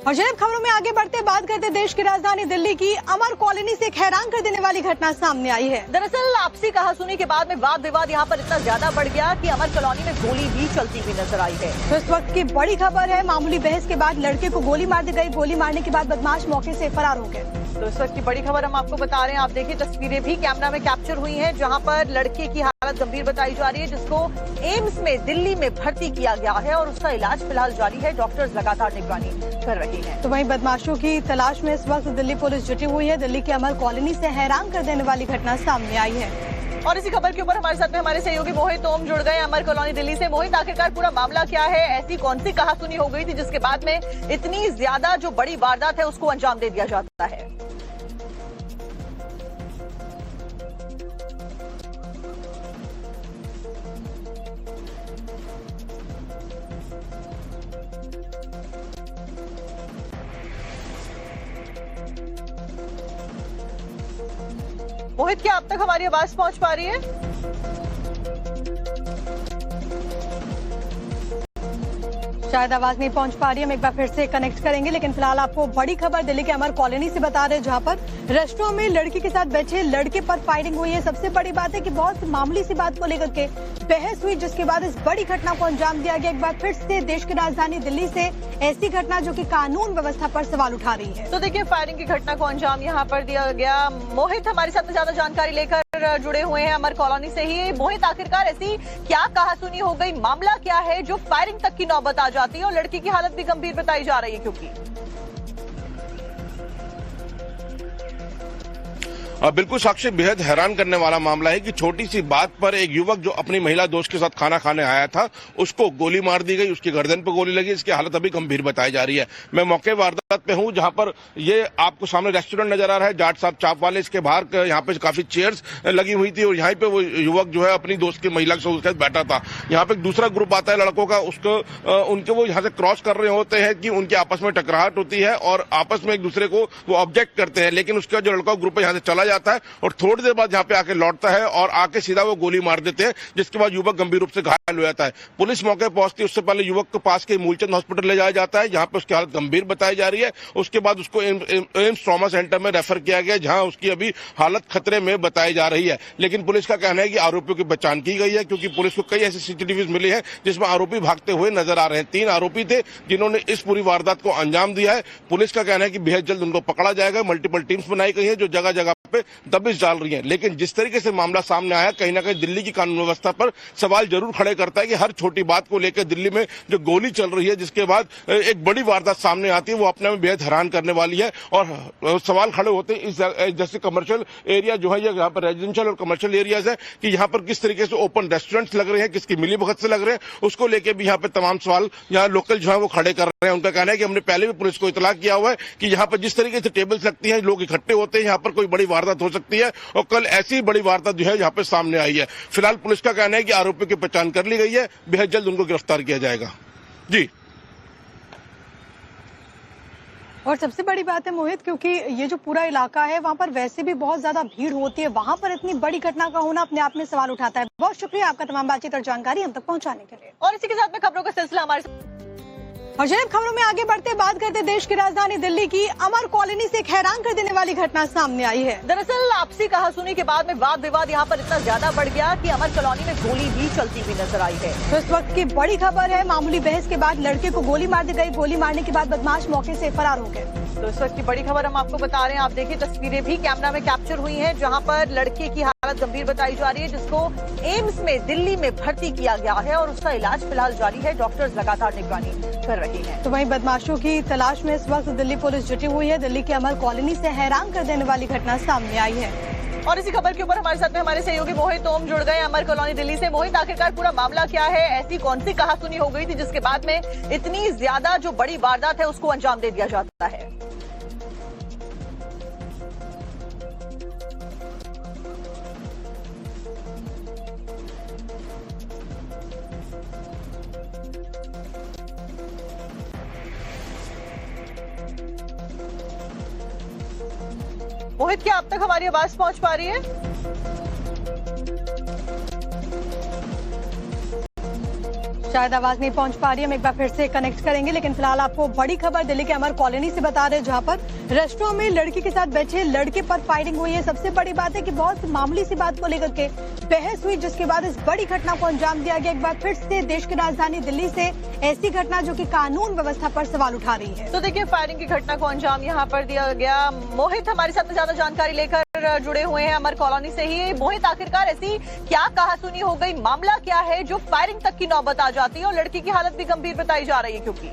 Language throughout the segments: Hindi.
और जनाब खबरों में आगे बढ़ते बात करते देश की राजधानी दिल्ली की अमर कॉलोनी से एक हैरान कर देने वाली घटना सामने आई है। दरअसल आपसी कहासुनी के बाद में वाद विवाद यहाँ पर इतना ज्यादा बढ़ गया कि अमर कॉलोनी में गोली भी चलती हुई नजर आई है। तो इस वक्त की बड़ी खबर है, मामूली बहस के बाद लड़के को गोली मार दी गई। गोली मारने के बाद बदमाश मौके से फरार हो गए। तो इस वक्त की बड़ी खबर हम आपको बता रहे हैं। आप देखिए तस्वीरें भी कैमरा में कैप्चर हुई हैं, जहां पर लड़के की हालत गंभीर बताई जा रही है, जिसको एम्स में दिल्ली में भर्ती किया गया है और उसका इलाज फिलहाल जारी है। डॉक्टर्स लगातार निगरानी कर रहे हैं। तो वहीं बदमाशों की तलाश में इस वक्त दिल्ली पुलिस जुटी हुई है। दिल्ली के अमर कॉलोनी से हैरान कर देने वाली घटना सामने आई है। और इसी खबर के ऊपर हमारे साथ में हमारे सहयोगी मोहित ओम जुड़ गए अमर कॉलोनी दिल्ली से। मोहित, आखिरकार पूरा मामला क्या है? ऐसी कौन सी कहासुनी हो गई थी जिसके बाद में इतनी ज्यादा जो बड़ी वारदात है उसको अंजाम दे दिया जाता है? मोहित, क्या अब तक हमारी आवाज पहुंच पा रही है? शायद आवाज नहीं पहुंच पा रही है, हम एक बार फिर से कनेक्ट करेंगे। लेकिन फिलहाल आपको बड़ी खबर दिल्ली के अमर कॉलोनी से बता रहे हैं, जहां पर रेस्टोरेंट में लड़की के साथ बैठे लड़के पर फायरिंग हुई है। सबसे बड़ी बात है कि बहुत मामूली सी बात को लेकर के बहस हुई, जिसके बाद इस बड़ी घटना को अंजाम दिया गया। एक बार फिर से देश की राजधानी दिल्ली से ऐसी घटना जो कि कानून व्यवस्था पर सवाल उठा रही है। तो देखिए, फायरिंग की घटना को अंजाम यहाँ पर दिया गया। मोहित हमारे साथ में ज्यादा जानकारी लेकर जुड़े हुए हैं अमर कॉलोनी से ही। मोहित, आखिरकार ऐसी क्या कहासुनी हो गई, मामला क्या है जो फायरिंग तक की नौबत आ जाती है और लड़की की हालत भी गंभीर बताई जा रही है? क्योंकि बिल्कुल साक्षी, बेहद हैरान करने वाला मामला है कि छोटी सी बात पर एक युवक जो अपनी महिला दोस्त के साथ खाना खाने आया था, उसको गोली मार दी गई, उसकी गर्दन पर गोली लगी। इसकी हालत अभी गंभीर बताई जा रही है। मैं मौके वारदात पे हूं, जहां पर ये आपको सामने रेस्टोरेंट नजर आ रहा है, जाट साहब चाप वाले। इसके बाहर यहाँ पे काफी चेयर्स लगी हुई थी और यहाँ पे वो युवक जो है अपनी दोस्त की महिला के साथ बैठा था। यहाँ पे एक दूसरा ग्रुप आता है लड़कों का, उसको उनके वो यहाँ से क्रॉस कर रहे होते हैं कि उनके आपस में टकराहट होती है और आपस में एक दूसरे को वो ऑब्जेक्ट करते हैं। लेकिन उसका जो लड़का ग्रुप है यहाँ से चला जाता है और थोड़ी देर बाद यहाँ पे आके लौटता है और आके सीधा वो गोली मार देते हैं, जिसके बाद युवक गंभीर रूप से घायल हो जाता है। पुलिस मौके पर पहुंचती है, उससे पहले युवक के पास के मूलचंद हॉस्पिटल ले जाया जाता है, जहां पे उसकी हालत गंभीर बताई जा रही है। उसके बाद उसको एम्स ट्रॉमा सेंटर में रेफर किया गया, जहां उसकी अभी हालत खतरे में बताई जा रही है। लेकिन पुलिस का कहना है कि आरोपियों की पहचान की गई है, क्योंकि पुलिस को कई ऐसे सीसीटीवी मिले हैं जिसमें आरोपी भागते हुए नजर आ रहे हैं। 3 आरोपी थे जिन्होंने इस पूरी वारदात को अंजाम दिया है। पुलिस का कहना है कि बेहद जल्द उनको पकड़ा जाएगा। मल्टीपल टीम्स बनाई गई है जो जगह जगह पे दबिश डाल रही है। लेकिन जिस तरीके से मामला सामने आया, कहीं ना कहीं दिल्ली की कानून व्यवस्था पर सवाल जरूर खड़े करता है कि हर छोटी बात को लेकर दिल्ली में जो गोली चल रही है, जिसके बाद एक बड़ी वारदात सामने आती है, वो अपने में बेहद हैरान करने वाली है। और सवाल खड़े होते हैं इस जैसे कमर्शियल एरिया जो है, यहाँ पर रेजिडेंशियल और कमर्शियल एरियाज है, कि यहाँ पर किस तरीके से ओपन रेस्टोरेंट्स लग रहे हैं, किसकी मिलीभगत से लग रहे हैं, उसको लेकर भी यहाँ पे तमाम सवाल यहाँ लोकल जो है वो खड़े कर रहे हैं। उनका कहना है कि हमने पहले भी पुलिस को इतला किया हुआ है कि यहाँ पर जिस तरीके से टेबल्स लगती हैं, लोग इकट्ठे होते हैं, यहाँ पर कोई बड़ी वारदात हो सकती है। और कल ऐसी बड़ी वारदात जो है यहाँ पे सामने आई है। फिलहाल पुलिस का कहना है कि आरोपियों की पहचान कर ली गई है, बेहद जल्द उनको गिरफ्तार किया जाएगा। जी। और सबसे बड़ी बात है मोहित, क्योंकि ये जो पूरा इलाका है वहाँ पर वैसे भी बहुत ज्यादा भीड़ होती है, वहाँ पर इतनी बड़ी घटना का होना अपने आप में सवाल उठाता है। बहुत शुक्रिया आपका तमाम बातचीत और जानकारी हम तक पहुँचाने के लिए। और इसी के साथ में खबरों का सिलसिला हमारे और जनाब खबरों में आगे बढ़ते बात करते देश की राजधानी दिल्ली की अमर कॉलोनी से एक हैरान कर देने वाली घटना सामने आई है। दरअसल आपसी कहासुनी के बाद में वाद विवाद यहाँ पर इतना ज्यादा बढ़ गया कि अमर कॉलोनी में गोली भी चलती हुई नजर आई है। तो इस वक्त की बड़ी खबर है, मामूली बहस के बाद लड़के को गोली मार दी गई। गोली मारने के बाद बदमाश मौके से फरार हो गए। तो इस वक्त की बड़ी खबर हम आपको बता रहे हैं। आप देखिए तस्वीरें भी कैमरा में कैप्चर हुई हैं, जहां पर लड़के की हालत गंभीर बताई जा रही है, जिसको एम्स में दिल्ली में भर्ती किया गया है और उसका इलाज फिलहाल जारी है। डॉक्टर्स लगातार निगरानी कर रहे हैं। तो वहीं बदमाशों की तलाश में इस वक्त दिल्ली पुलिस जुटी हुई है। दिल्ली के अमर कॉलोनी से हैरान कर देने वाली घटना सामने आई है। और इसी खबर के ऊपर हमारे साथ में हमारे सहयोगी मोहित ओम जुड़ गए अमर कॉलोनी दिल्ली से। मोहित, आखिरकार पूरा मामला क्या है? ऐसी कौन सी कहासुनी हो गई थी जिसके बाद में इतनी ज्यादा जो बड़ी वारदात है उसको अंजाम दे दिया जाता है? मोहित, क्या अब तक हमारी आवाज पहुंच पा रही है? शायद आवाज नहीं पहुंच पा रही है, हम एक बार फिर से कनेक्ट करेंगे, लेकिन फिलहाल आपको बड़ी खबर दिल्ली के अमर कॉलोनी से बता रहे हैं, जहां पर रेस्टोरेंट में लड़की के साथ बैठे लड़के पर फायरिंग हुई है। सबसे बड़ी बात है कि बहुत मामूली सी बात को लेकर के बहस हुई, जिसके बाद इस बड़ी घटना को अंजाम दिया गया। एक बार फिर से देश की राजधानी दिल्ली से ऐसी घटना जो कि कानून व्यवस्था पर सवाल उठा रही है। तो देखिए, फायरिंग की घटना को अंजाम यहाँ पर दिया गया। मोहित हमारे साथ ज्यादा जानकारी लेकर जुड़े हुए हैं अमर कॉलोनी से ही। मोहित, आखिरकार ऐसी क्या कहासुनी हो गई, मामला क्या है जो फायरिंग तक की नौबत आ जाती है और लड़की की हालत भी गंभीर बताई जा रही है? क्योंकि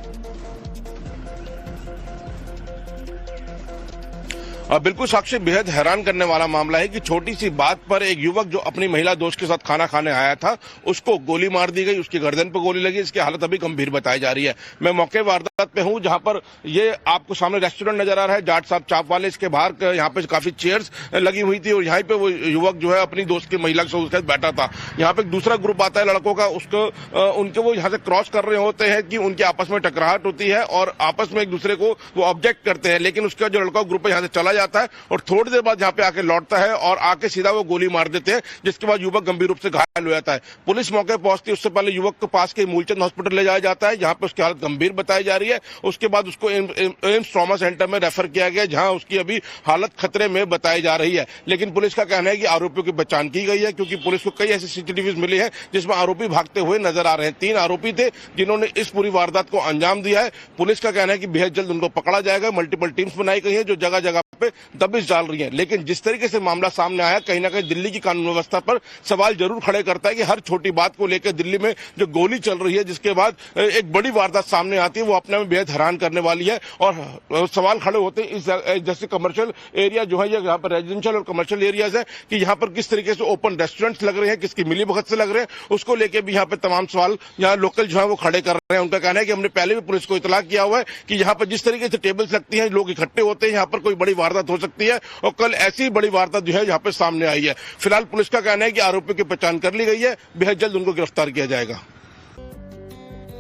बिल्कुल साक्षी, बेहद हैरान करने वाला मामला है कि छोटी सी बात पर एक युवक जो अपनी महिला दोस्त के साथ खाना खाने आया था, उसको गोली मार दी गई, उसकी गर्दन पर गोली लगी। इसकी हालत अभी गंभीर बताई जा रही है। मैं मौके वारदात पे हूं, जहां पर ये आपको सामने रेस्टोरेंट नजर आ रहा है, जाट साहब चाप वाले। इसके बाहर यहाँ पे काफी चेयर्स लगी हुई थी और यहाँ पे वो युवक जो है अपनी दोस्त की महिला के साथ बैठा था। यहाँ पे एक दूसरा ग्रुप आता है लड़कों का, उसको उनके वो यहाँ से क्रॉस कर रहे होते हैं कि उनके आपस में टकराहट होती है और आपस में एक दूसरे को वो ऑब्जेक्ट करते हैं, लेकिन उसका जो लड़का ग्रुप है यहाँ से चला जाता है और थोड़ी देर बाद यहाँ पे आके लौटता है और आके सीधा वो गोली मार देते हैं, जिसके बाद युवक गंभीर रूप से घायल हो जाता है। पुलिस मौके पर पहुंचती है, उससे पहले युवक के पास के मूलचंद हॉस्पिटल ले जाया जाता है, जहां पे उसकी हालत गंभीर बताई जा रही है। उसके बाद उसको एम्स ट्रॉमा सेंटर में रेफर किया गया, जहां उसकी अभी हालत खतरे में बताई जा रही है। लेकिन पुलिस का कहना है कि आरोपियों की पहचान की गई है, क्योंकि पुलिस को कई ऐसी सीसीटीवी मिली है जिसमें आरोपी भागते हुए नजर आ रहे हैं। 3 आरोपी थे जिन्होंने इस पूरी वारदात को अंजाम दिया है। पुलिस का कहना है कि बेहद जल्द उनको पकड़ा जाएगा। मल्टीपल टीम्स बनाई गई है जो जगह जगह पे दबिश डाल रही है। लेकिन जिस तरीके से मामला सामने आया, कहीं ना कहीं दिल्ली की कानून व्यवस्था पर सवाल जरूर खड़े करता है कि हर छोटी बात को लेकर दिल्ली में जो गोली चल रही है, जिसके बाद एक बड़ी वारदात सामने आती है, वो अपने में बेहद हैरान करने वाली है। और सवाल खड़े होते हैं इस जैसे कमर्शियल एरिया जो है, यहाँ पर रेजिडेंशियल और कमर्शियल एरियाज है, कि यहाँ पर किस तरीके से ओपन रेस्टोरेंट्स लग रहे हैं, किसकी मिली भगत से लग रहे हैं, उसको लेकर भी यहाँ पे तमाम सवाल यहाँ लोकल जो है वो खड़े कर रहे हैं। उनका कहना है कि हमने पहले भी पुलिस को इतला किया हुआ है कि यहाँ पर जिस तरीके से टेबल्स लगती हैं, लोग इकट्ठे होते हैं, यहाँ पर कोई बड़ी वारदात हो सकती है और कल ऐसी बड़ी वारदात जो है यहाँ पे सामने आई है। फिलहाल पुलिस का कहना है कि आरोपियों की पहचान कर ली गई है, बेहद जल्द उनको गिरफ्तार किया जाएगा।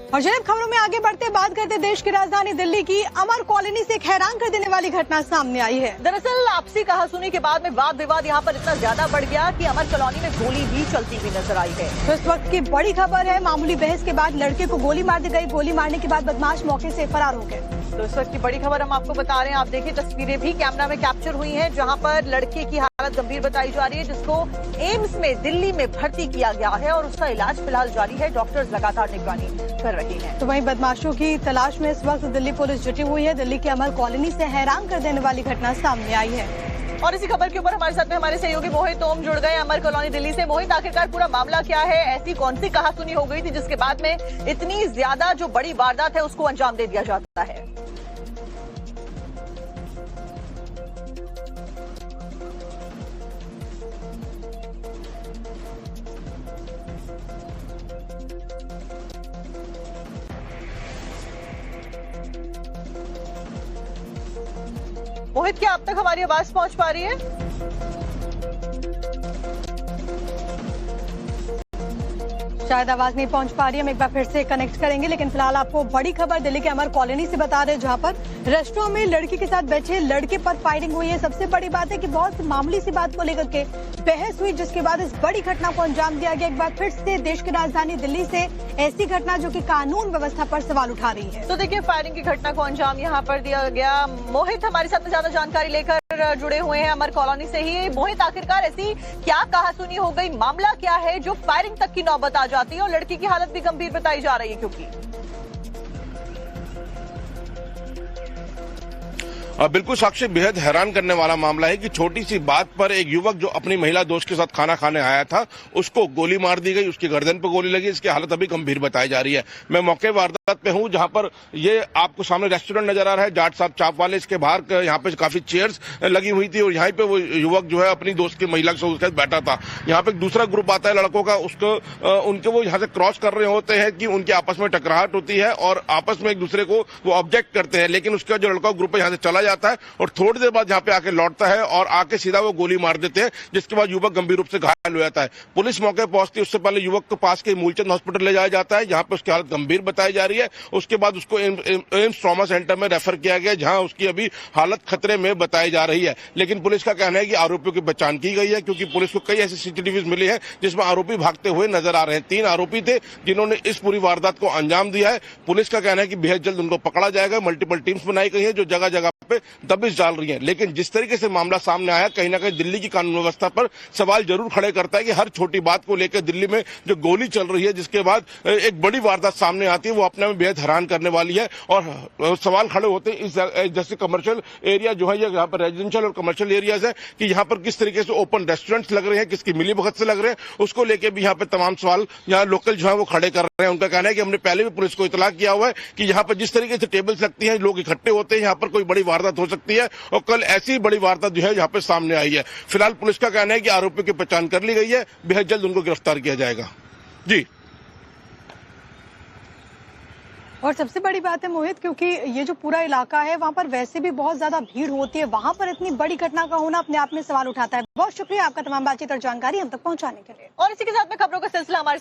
और जनाब, खबरों में आगे बढ़ते बात करते देश की राजधानी दिल्ली की अमर कॉलोनी से एक हैरान कर देने वाली घटना सामने आई है। दरअसल आपसी कहासुनी के बाद में वाद विवाद यहाँ पर इतना ज्यादा बढ़ गया कि अमर कॉलोनी में गोली भी चलती हुई नजर आई है। तो इस वक्त की बड़ी खबर है, मामूली बहस के बाद लड़के को गोली मार दी गई। गोली मारने के बाद बदमाश मौके से फरार हो गए। तो इस वक्त की बड़ी खबर हम आपको बता रहे हैं। आप देखिए, तस्वीरें भी कैमरा में कैप्चर हुई हैं, जहां पर लड़के की हालत गंभीर बताई जा रही है, जिसको एम्स में दिल्ली में भर्ती किया गया है और उसका इलाज फिलहाल जारी है। डॉक्टर्स लगातार निगरानी कर रहे हैं। तो वहीं बदमाशों की तलाश में इस वक्त दिल्ली पुलिस जुटी हुई है। दिल्ली के अमर कॉलोनी से हैरान कर देने वाली घटना सामने आई है। और इसी खबर के ऊपर हमारे साथ में हमारे सहयोगी मोहित ओम जुड़ गए अमर कॉलोनी दिल्ली से। मोहित, आखिरकार पूरा मामला क्या है? ऐसी कौन सी कहासुनी हो गई थी जिसके बाद में इतनी ज्यादा जो बड़ी वारदात है उसको अंजाम दे दिया जाता है? मोहित, क्या अब तक हमारी आवाज पहुंच पा रही है? शायद आवाज नहीं पहुंच पा रही है, हम एक बार फिर से कनेक्ट करेंगे, लेकिन फिलहाल आपको बड़ी खबर दिल्ली के अमर कॉलोनी से बता रहे हैं, जहां पर रेस्टोरेंट में लड़की के साथ बैठे लड़के पर फायरिंग हुई है। सबसे बड़ी बात है कि बहुत मामूली सी बात को लेकर के बहस हुई, जिसके बाद इस बड़ी घटना को अंजाम दिया गया। एक बार फिर से देश की राजधानी दिल्ली से ऐसी घटना जो कि कानून व्यवस्था पर सवाल उठा रही है। तो देखिए, फायरिंग की घटना को अंजाम यहाँ पर दिया गया। मोहित हमारे साथ ज्यादा जानकारी लेकर जुड़े हुए हैं अमर कॉलोनी से ही। मोहित, आखिरकार ऐसी क्या कहासुनी हो गई, मामला क्या है जो फायरिंग तक की नौबत आ जाती है और लड़की की हालत भी गंभीर बताई जा रही है? क्योंकि बिल्कुल साक्षी, बेहद हैरान करने वाला मामला है कि छोटी सी बात पर एक युवक जो अपनी महिला दोस्त के साथ खाना खाने आया था, उसको गोली मार दी गई, उसकी गर्दन पर गोली लगी। इसकी हालत अभी गंभीर बताई जा रही है। मैं मौके वारदात पे हूं, जहां पर ये आपको सामने रेस्टोरेंट नजर आ रहा है, जाट साहब चाप वाले। इसके बाहर यहाँ पे काफी चेयर्स लगी हुई थी और यहाँ पे वो युवक जो है अपनी दोस्त की महिला के साथ बैठा था। यहाँ पे एक दूसरा ग्रुप आता है लड़कों का, उसको उनके वो यहाँ से क्रॉस कर रहे होते हैं कि उनके आपस में टकराहट होती है और आपस में एक दूसरे को वो ऑब्जेक्ट करते हैं, लेकिन उसका जो लड़का ग्रुप है यहाँ से चला जाता है और थोड़ी देर बाद यहाँ पे आके लौटता है और आके सीधा वो गोली मार देते हैं, जिसके बाद युवक गंभीर रूप से घायल हो जाता है। पुलिस मौके पर पहुंचती है, उससे पहले युवक को पास के मूलचंद हॉस्पिटल ले जाया जाता है, जहां पे उसकी हालत गंभीर बताई जा रही है। उसके बाद उसको एम्स ट्रॉमा सेंटर में रेफर किया गया, जहां उसकी अभी हालत खतरे में बताई जा रही है। लेकिन पुलिस का कहना है कि आरोपियों की पहचान की गई है, क्योंकि पुलिस को कई ऐसे सीसीटीवी मिले हैं जिसमें आरोपी भागते हुए नजर आ रहे हैं। 3 आरोपी थे जिन्होंने इस पूरी वारदात को अंजाम दिया है। पुलिस का कहना है कि बेहद जल्द उनको पकड़ा जाएगा। मल्टीपल टीम्स बनाई गई है जो जगह जगह पे दबिश डाल रही है। लेकिन जिस तरीके से मामला सामने आया, कहीं ना कहीं दिल्ली की कानून व्यवस्था पर सवाल जरूर खड़े करता है कि हर छोटी बात को लेकर दिल्ली में जो गोली चल रही है, जिसके बाद एक बड़ी वारदात सामने आती है, वो अपने में बेहद हैरान करने वाली है। और सवाल खड़े होते हैं इस जैसे कमर्शियल एरिया जो है, यहाँ पर रेजिडेंशियल और कमर्शियल एरियाज है, कि यहाँ पर किस तरीके से ओपन रेस्टोरेंट्स लग रहे हैं, किसकी मिलीभगत से लग रहे हैं, उसको लेकर भी यहाँ पे तमाम सवाल यहाँ लोकल जो है वो खड़े कर रहे हैं। उनका कहना है कि हमने पहले भी पुलिस को इतला किया हुआ है कि यहाँ पर जिस तरीके से टेबल्स लगती हैं, लोग इकट्ठे होते हैं, यहाँ पर कोई बड़ी वारदात हो सकती है, और कल ऐसी बड़ी वारदात जो है यहाँ पे सामने आई है। फिलहाल पुलिस का कहना है कि आरोपियों की पहचान कर ली गई है, बेहद जल्द उनको गिरफ्तार किया जाएगा। जी। और सबसे बड़ी बात है मोहित, क्योंकि ये जो पूरा इलाका है वहां पर वैसे भी बहुत ज्यादा भीड़ होती है, वहां पर इतनी बड़ी घटना का होना अपने आप में सवाल उठाता है। बहुत शुक्रिया आपका तमाम बातचीत और जानकारी हम तक पहुंचाने के लिए। और इसी के साथ में खबरों का सिलसिला हमारे